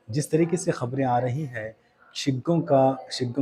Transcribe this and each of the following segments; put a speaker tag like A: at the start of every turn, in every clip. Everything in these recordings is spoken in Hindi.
A: जिस तरीके से खबरें आ रही हैं, शिग्गांव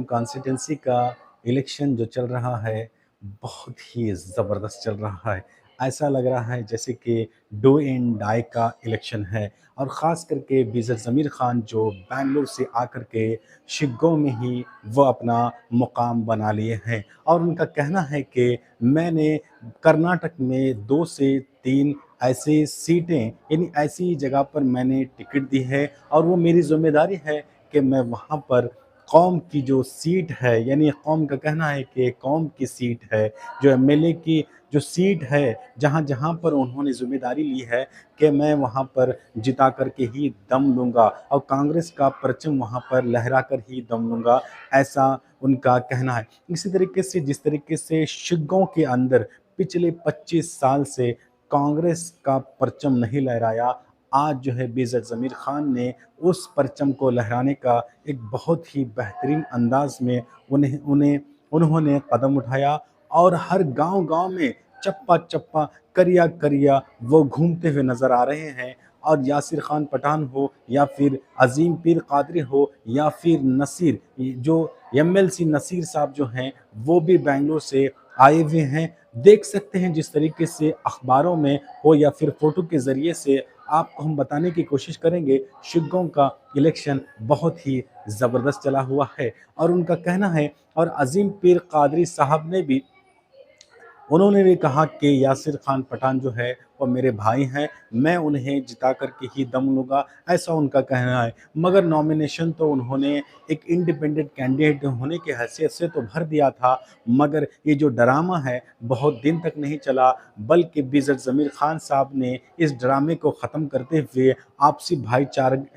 A: कॉन्स्टिट्यूंसी का इलेक्शन जो चल रहा है, बहुत ही ज़बरदस्त चल रहा है। ऐसा लग रहा है जैसे कि डू एंड डाई का इलेक्शन है और ख़ास करके मेजर ज़मीर ख़ान जो बैंगलोर से आकर के शिग्गांव में ही वो अपना मुक़ाम बना लिए हैं और उनका कहना है कि मैंने कर्नाटक में 2 से 3 ऐसी सीटें यानी ऐसी जगह पर मैंने टिकट दी है और वो मेरी ज़िम्मेदारी है कि मैं वहाँ पर कौम की जो सीट है यानी कौम का कहना है कि कौम की सीट है, जो एमएलए की जो सीट है, जहाँ-जहाँ पर उन्होंने ज़िम्मेदारी ली है कि मैं वहाँ पर जिता कर के ही दम लूँगा और कांग्रेस का परचम वहाँ पर लहरा कर ही दम लूँगा, ऐसा उनका कहना है। इसी तरीके से जिस तरीके से शिग्गांव के अंदर पिछले 25 साल से कांग्रेस का परचम नहीं लहराया, आज जो है मेजर ज़मीर ख़ान ने उस परचम को लहराने का एक बहुत ही बेहतरीन अंदाज़ में उन्होंने कदम उठाया और हर गाँव-गाँव में चप्पा-चप्पा, करिया-करिया वो घूमते हुए नज़र आ रहे हैं और यासिर खान पठान हो या फिर अज़ीम पीर कादरी हो या फिर नसीर, ये जो एमएलसी नसीर साहब जो हैं, वो भी बैंगलोर से आए हुए हैं। देख सकते हैं जिस तरीके से अखबारों में हो या फिर फ़ोटो के ज़रिए से आपको हम बताने की कोशिश करेंगे, शिग्गांव का इलेक्शन बहुत ही ज़बरदस्त चला हुआ है और उनका कहना है और अज़ीम पीर कादरी साहब ने भी उन्होंने भी कहा कि यासिर खान पठान जो है वो मेरे भाई हैं, मैं उन्हें जिता कर के ही दम लूँगा, ऐसा उनका कहना है। मगर नॉमिनेशन तो उन्होंने एक इंडिपेंडेंट कैंडिडेट होने की हैसियत से तो भर दिया था, मगर ये जो ड्रामा है बहुत दिन तक नहीं चला, बल्कि मेजर ज़मीर ख़ान साहब ने इस ड्रामे को ख़त्म करते हुए आपसी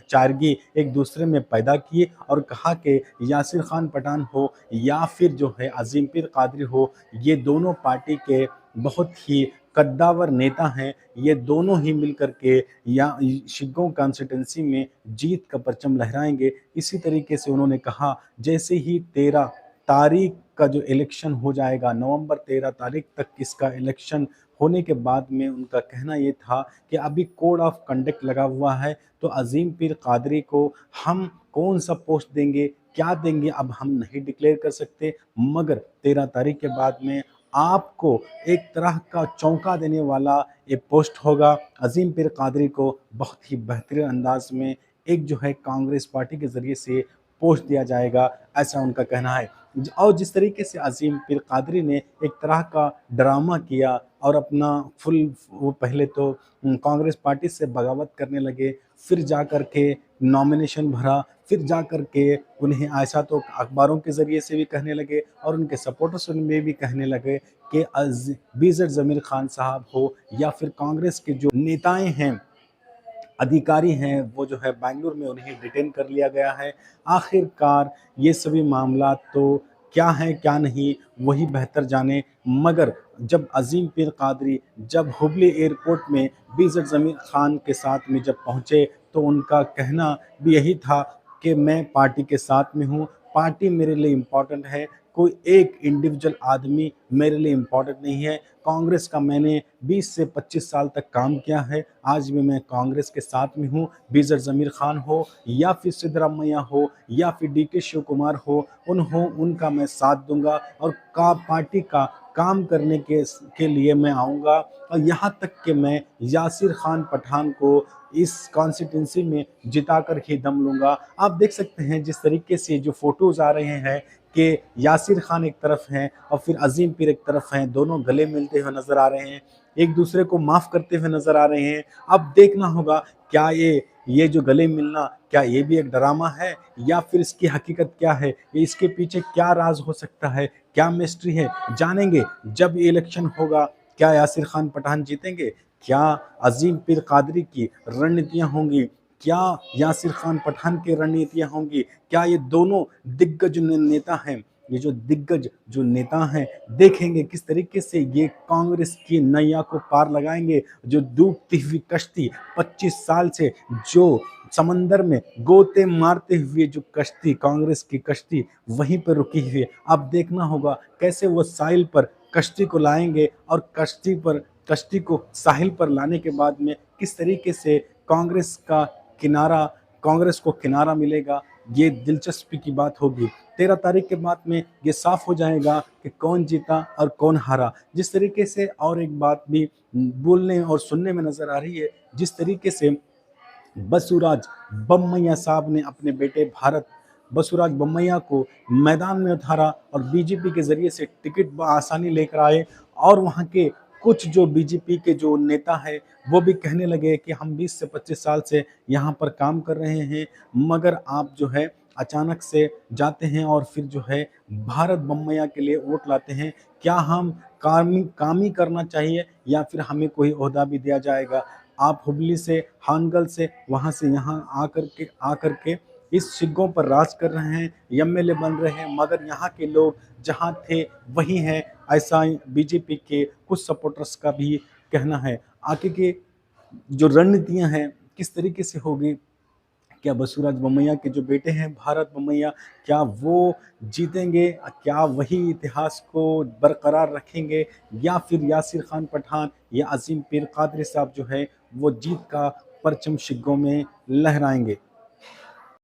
A: चारगी एक दूसरे में पैदा की और कहा कि यासिर खान पठान हो या फिर जो है अज़ीम पीर कादरी हो, ये दोनों पार्टी के बहुत ही कद्दावर नेता हैं, ये दोनों ही मिलकर के या शिग्गांव कॉन्स्टिट्यूंसी में जीत का परचम लहराएँगे। इसी तरीके से उन्होंने कहा जैसे ही 13 तारीख का जो इलेक्शन हो जाएगा, नवंबर 13 तारीख तक इसका इलेक्शन होने के बाद में उनका कहना ये था कि अभी कोड ऑफ कंडक्ट लगा हुआ है, तो अज़ीम पीर कादरी को हम कौन-सा पोस्ट देंगे, क्या देंगे अब हम नहीं डिक्लेयर कर सकते, मगर 13 तारीख के बाद में आपको एक तरह का चौंका देने वाला ये पोस्ट होगा। अज़ीम पीर कादरी को बहुत ही बेहतरीन अंदाज़ में एक जो है कांग्रेस पार्टी के ज़रिए से पोस्ट दिया जाएगा, ऐसा उनका कहना है। और जिस तरीके से अज़ीम पीर कादरी ने एक तरह का ड्रामा किया और अपना फुल वो पहले तो कांग्रेस पार्टी से बगावत करने लगे, फिर जाकर के नॉमिनेशन भरा, फिर जाकर के उन्हें ऐसा तो अखबारों के ज़रिए से भी कहने लगे और उनके सपोर्टर्स में भी कहने लगे कि मेजर ज़मीर ख़ान साहब हो या फिर कांग्रेस के जो नेताएँ हैं, अधिकारी हैं, वो जो है बैंगलोर में उन्हें डिटेन कर लिया गया है। आखिरकार ये सभी मामलात तो क्या हैं, क्या नहीं, वही बेहतर जाने, मगर जब अज़ीम पीर कादरी जब हुबली एयरपोर्ट में मेजर ज़मीर ख़ान के साथ में जब पहुँचे, तो उनका कहना भी यही था कि मैं पार्टी के साथ में हूँ, पार्टी मेरे लिए इम्पोर्टेंट है, कोई एक इंडिविजुअल आदमी मेरे लिए इम्पोर्टेंट नहीं है। कांग्रेस का मैंने 20 से 25 साल तक काम किया है, आज भी मैं कांग्रेस के साथ में हूँ। मेजर ज़मीर ख़ान हो या फिर सिद्धरामैया हो या फिर डीके शिव कुमार हो, उनका मैं साथ दूँगा और का पार्टी का काम करने के लिए मैं आऊँगा और यहाँ तक कि मैं यासिर खान पठान को इस कॉन्स्टिट्यूंसी में जिता कर ही दम लूँगा। आप देख सकते हैं जिस तरीके से जो फ़ोटोज़ आ रहे हैं कि यासिर खान एक तरफ हैं और फिर अज़ीम पीर एक तरफ हैं, दोनों गले मिलते हुए नज़र आ रहे हैं, एक दूसरे को माफ़ करते हुए नज़र आ रहे हैं। अब देखना होगा क्या ये जो गले मिलना क्या ये भी एक ड्रामा है या फिर इसकी हकीकत क्या है? इसके पीछे क्या राज़ हो सकता है? क्या मिस्ट्री है? जानेंगे जब ये इलेक्शन होगा। क्या यासिर खान पठान जीतेंगे? क्या अज़ीम पीर कादरी की रणनीतियाँ होंगी? क्या यासिर खान पठान की रणनीतियाँ होंगी? क्या ये दोनों दिग्गज नेता हैं, ये जो दिग्गज जो नेता हैं, देखेंगे किस तरीके से ये कांग्रेस की नैया को पार लगाएँगे, जो डूबती हुई कश्ती 25 साल से जो समंदर में गोते मारते हुए जो कश्ती कांग्रेस की कश्ती वहीं पर रुकी हुई है। अब देखना होगा कैसे वो साहिल पर कश्ती को लाएँगे और कश्ती को साहिल पर लाने के बाद में किस तरीके से कांग्रेस का किनारा कांग्रेस को किनारा मिलेगा, ये दिलचस्पी की बात होगी। 13 तारीख के बाद में ये साफ हो जाएगा कि कौन जीता और कौन हारा। जिस तरीके से और एक बात भी बोलने और सुनने में नज़र आ रही है, जिस तरीके से बसुराज बमैया साहब ने अपने बेटे भारत बसुराज बमैया को मैदान में उतारा और बीजेपी के ज़रिए से टिकट बआसानी लेकर आए, और वहाँ के कुछ जो बीजेपी के जो नेता हैं, वो भी कहने लगे कि हम 20 से 25 साल से यहाँ पर काम कर रहे हैं, मगर आप जो है अचानक से जाते हैं और फिर जो है भारत बमैया के लिए वोट लाते हैं। क्या हम काम ही करना चाहिए या फिर हमें कोई ओहदा भी दिया जाएगा? आप हुबली से, हानगल से, वहाँ से यहाँ आकर के इस शिग्गों पर राज कर रहे हैं, एमएलए बन रहे हैं, मगर यहाँ के लोग जहाँ थे वहीं हैं, ऐसा बीजेपी के कुछ सपोर्टर्स का भी कहना है। आगे के जो रणनीतियाँ हैं किस तरीके से होगी, क्या बसुराज बमैया के जो बेटे हैं भारत बमैया, क्या वो जीतेंगे? क्या वही इतिहास को बरकरार रखेंगे, या फिर यासिर खान पठान या अज़ीम पीर कादरी साहब जो है वो जीत का परचम शिग्गों में लहराएंगे?